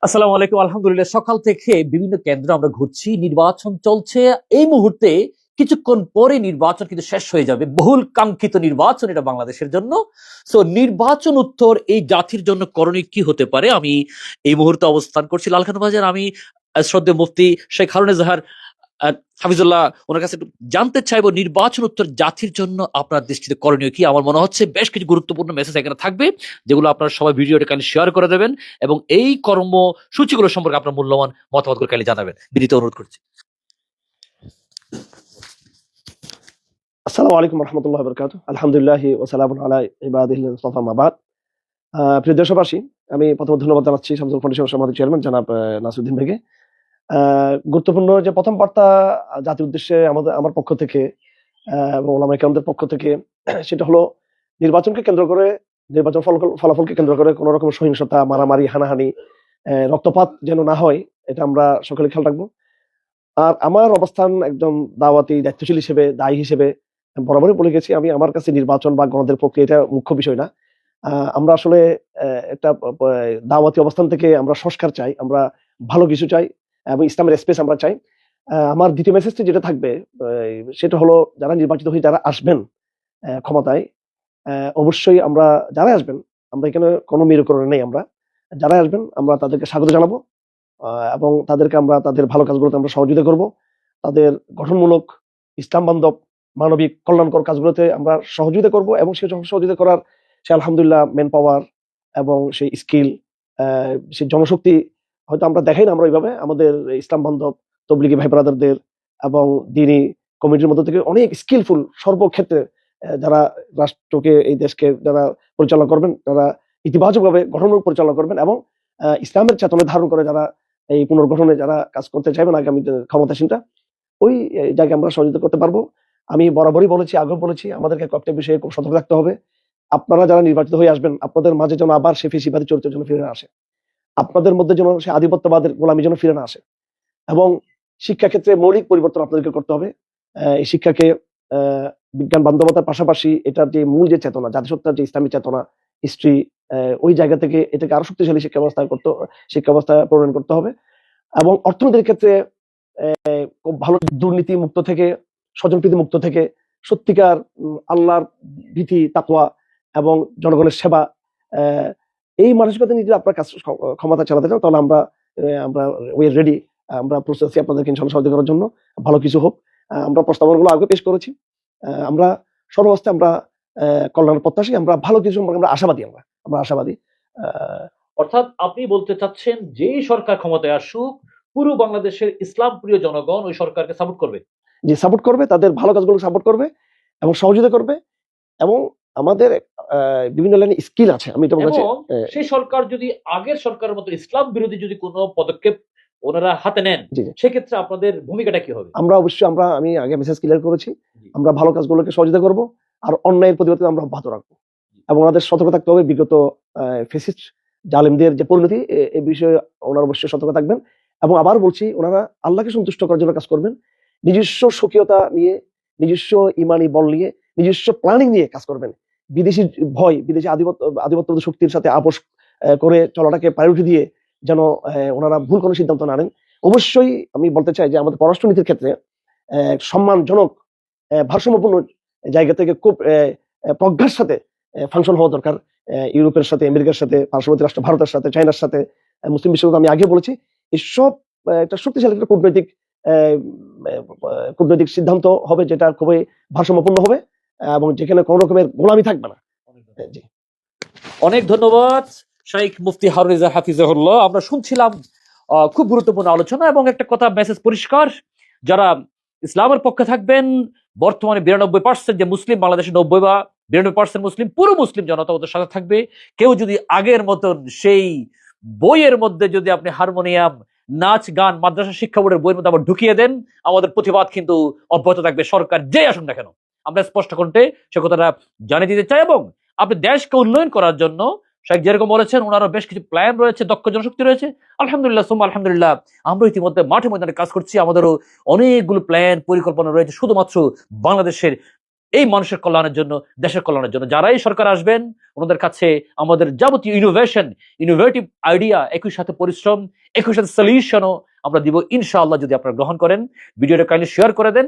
আসসালামু আলাইকুম। আলহামদুলিল্লাহ, সকাল থেকে বিভিন্ন কেন্দ্র আমরা ঘুরছি, নির্বাচন চলছে। এই মুহূর্তে কিছুক্ষণ পরে নির্বাচন কিন্তু শেষ হয়ে যাবে, বহুল কাঙ্ক্ষিত নির্বাচন এটা বাংলাদেশের জন্য। সো নির্বাচন উত্তর এই জাতির জন্য করণীয় কি হতে পারে, আমি এই মুহূর্তে অবস্থান করছি লালখান বাজার। আমি শ্রদ্ধেয় মুফতি শেখ হারুন এজাহার হাফিজুল্লাহ ওনার কাছে একটু জানতে চাইবো, নির্বাচন উত্তর জাতির জন্য আপনার দৃষ্টিতে করণীয় কি। আমার মনে হচ্ছে বেশ কিছু গুরুত্বপূর্ণ মেসেজ এখানে থাকবে, যেগুলো আপনারা সবাই ভিডিওটা কাইন্ডলি শেয়ার করে দেবেন এবং এই কর্মসূচিগুলো সম্পর্কে আপনার মূল্যবান মতামতগুলো কাইন্ডলি জানাবেন, বিনীত অনুরোধ করছি। আসসালামু আলাইকুম রহমতুল্লাহ বরকাতুহ। আলহামদুলিল্লাহ ওয়াসালামুন আলা ইবাদিহিল মুস্তাফা মা বাদ। প্রিয় দেশবাসী, আমি প্রথমে ধন্যবাদ জানাচ্ছি শামসুল ফাউন্ডেশনের সমাজের চেয়ারম্যান জনাব নাসিরউদ্দিন ভাইকে। গুরুত্বপূর্ণ যে প্রথম বার্তা জাতির উদ্দেশ্যে আমার পক্ষ থেকে এবং ওলামায়ে কেরামদের পক্ষ থেকে, সেটা হলো নির্বাচনকে কেন্দ্র করে, নির্বাচন ফলাফলকে কেন্দ্র করে কোনো রকম সহিংসতা, মারামারি, হানাহানি, রক্তপাত যেন না হয়, এটা আমরা সকলে খেয়াল রাখবো। আর আমার অবস্থান একজন দাওয়াতি দায়িত্বশীল হিসেবে, দায়ী হিসেবে বরাবরই বলে গেছি, আমি আমার কাছে নির্বাচন বা গণদের প্রক্রিয়া এটা মুখ্য বিষয় না। আমরা আসলে একটা দাওয়াতি অবস্থান থেকে আমরা সংস্কার চাই, আমরা ভালো কিছু চাই এবং ইসলামের স্পেস আমরা চাই। আমার দ্বিতীয় মেসেজটি যেটা থাকবে সেটা হলো, যারা নির্বাচিত হয়ে যারা আসবেন ক্ষমতায়, অবশ্যই আমরা যারা আসবেন, আমরা এখানে কোনো মেরুকরণ নেই, আমরা যারা আসবেন আমরা তাদেরকে স্বাগত জানাবো এবং তাদেরকে আমরা তাদের ভালো কাজগুলোতে আমরা সহযোগিতা করব। তাদের গঠনমূলক, ইসলাম বান্ধব, মানবিক, কল্যাণকর কাজগুলোতে আমরা সহযোগিতা করব এবং সেই সহযোগিতা করার সে আলহামদুলিল্লাহ ম্যান পাওয়ার এবং সেই স্কিল, সেই জনশক্তি হয়তো আমরা দেখাই না আমরা ওইভাবে। আমাদের ইসলাম বান্ধব তবলিগি ভাই ব্রাদারদের এবং দিনী কমিটির মধ্যে থেকে অনেক স্কিলফুল সর্বক্ষেত্রে যারা রাষ্ট্রকে, এই দেশকে যারা পরিচালনা করবেন, তারা ইতিবাচকভাবে গঠনমূলক পরিচালনা করবেন এবং ইসলামের চেতনা ধারণ করে যারা এই পুনর্গঠনে যারা কাজ করতে চাইবেন আগামী ক্ষমতাসীনটা, ওই জায়গায় আমরা সহযোগিতা করতে পারবো। আমি বরাবরই বলেছি, আগেও বলেছি, আমাদেরকে কয়েকটা বিষয়ে খুব সতর্ক থাকতে হবে। আপনারা যারা নির্বাচিত হয়ে আসবেন, আপনাদের মাঝে যেন আবার সে ফেসিবাদী চরিত্র যেন ফিরে না আসে, আপনাদের মধ্যে যেন সে আধিপত্যবাদের গোলামি যেন ফিরে না আসে এবং শিক্ষাক্ষেত্রে মৌলিক পরিবর্তন আপনাদেরকে করতে হবে। এই শিক্ষাকে বিজ্ঞান বান্ধবতার পাশাপাশি এটার যে মূল যে চেতনা, জাতিসত্তার যে ইসলামী চেতনা, হিস্ট্রি, ওই জায়গা থেকে এটাকে আরো শক্তিশালী শিক্ষা ব্যবস্থা প্রণয়ন করতে হবে এবং অর্থনীতির ক্ষেত্রে খুব ভালো দুর্নীতি মুক্ত থেকে, স্বজনপ্রীতি মুক্ত থেকে, সত্যিকার আল্লাহর ভীতি, তাকওয়া এবং জনগণের সেবা, এই মানসিকতা নিয়ে যদি আপনার কাজ ক্ষমতা চালাতে চান, তাহলে আমরা উই আর রেডি। আমরা প্রস্তুত আছি আপনাদেরকে ইনশাআল্লাহ সহযোগিতা করার জন্য। ভালো কিছু হোক। আমরা প্রস্তাবনাগুলো আগে পেশ করেছি। আমরা সর্বাবস্থায় আমরা কল্যাণের প্রত্যাশী, আমরা ভালো কিছু, আমরা আশাবাদী, আমরা আশাবাদী। অর্থাৎ আপনি বলতে চাচ্ছেন, যেই সরকার ক্ষমতায় আসুক, পুরো বাংলাদেশের ইসলাম প্রিয় জনগণ ওই সরকারকে সাপোর্ট করবে। যে সাপোর্ট করবে, তাদের ভালো কাজগুলো সাপোর্ট করবে এবং সহযোগিতা করবে এবং আমাদের বিভিন্ন লাইনে স্কিল আছে, আমি এটা বলছি। সেই সরকার যদি আগের সরকারের মতো ইসলাম বিরোধী যদি কোনো পদক্ষেপ ওনারা হাতে নেন, সেক্ষেত্রে আপনাদের ভূমিকাটা কি হবে? আমরা অবশ্যই, আমি আগে মেসেজ ক্লিয়ার করেছি, আমরা ভালো কাজগুলোকে সহযোগিতা করব আর অন্যায়ের প্রতিবাদ আমরা অব্যাহত রাখবো এবং ওনাদের সতর্ক থাকতে হবে। বিগত ফেসিস্ট জালেমদের যে পরিণতি, এই বিষয়ে ওনারা অবশ্যই সতর্ক থাকবেন এবং আবার বলছি, ওনারা আল্লাহকে সন্তুষ্ট করার জন্য কাজ করবেন, নিজস্ব স্বকীয়তা নিয়ে, নিজস্ব ইমানি বল নিয়ে, নিজস্ব প্ল্যানিং নিয়ে কাজ করবেন। বিদেশি ভয়, বিদেশি আধিপত্য শক্তির সাথে আপোষ করে চলাটাকে প্রায়োরিটি দিয়ে যেন ওনারা ভুল কোনো সিদ্ধান্ত না নেন। অবশ্যই আমি বলতে চাই যে আমাদের পররাষ্ট্রনীতির ক্ষেত্রে সম্মানজনক, ভারসাম্যপূর্ণ জায়গা থেকে খুব প্রজ্ঞার সাথে ফাংশন হওয়া দরকার। ইউরোপের সাথে, আমেরিকার সাথে, পার্শ্ববর্তী রাষ্ট্র ভারতের সাথে, চায়নার সাথে, মুসলিম বিশ্বকে আমি আগে বলেছি, এসব একটা শক্তিশালী একটা কূটনৈতিক সিদ্ধান্ত হবে, যেটা খুবই ভারসাম্যপূর্ণ হবে এবং যেখানে কোন রকমের গোলামি থাকবে না। জি, অনেক ধন্যবাদ শাইখ মুফতি হারুন এজাহার হাফিজাহুল্লাহ। আমরা শুনছিলাম খুব গুরুত্বপূর্ণ আলোচনা এবং একটা কথা, মেসেজ পরিষ্কার, যারা ইসলামের পক্ষে থাকবেন, বর্তমানে 92% যে মুসলিম, বাংলাদেশে 90 বা 92% মুসলিম, পুরো মুসলিম জনতা ওদের সাথে থাকবে। কেউ যদি আগের মতন সেই বইয়ের মধ্যে যদি আপনি হারমোনিয়াম, নাচ, গান, মাদ্রাসা শিক্ষা বোর্ডের বইয়ের মধ্যে আবার ঢুকিয়ে দেন, আমাদের প্রতিবাদ কিন্তু অব্যাহত থাকবে, সরকার যেই আসুন না কেন। আমরা স্পষ্ট কণ্ঠে সে কথাটা জানিয়ে দিতে চাই এবং আপনি দেশকে উন্নয়ন করার জন্য শেখ যেরকম বলেছেন, ওনারও বেশ কিছু প্ল্যান রয়েছে, দক্ষ জনশক্তি রয়েছে। আলহামদুলিল্লাহ, সুম্মা আলহামদুলিল্লাহ, আমরা ইতিমধ্যে মাঠে ময়দানে কাজ করছি, আমাদেরও অনেকগুলো প্ল্যান, পরিকল্পনা রয়েছে শুধুমাত্র বাংলাদেশের এই মানুষের কল্যাণের জন্য, দেশের কল্যাণের জন্য। যারাই সরকার আসবেন ওনাদের কাছে আমাদের যাবতীয় ইনোভেটিভ আইডিয়া, একই সাথে পরিশ্রম, একই সাথে সলিউশনও আমরা দিব ইনশাআল্লাহ, যদি আপনারা গ্রহণ করেন। ভিডিওটা কাইন্ডলি শেয়ার করে দেন।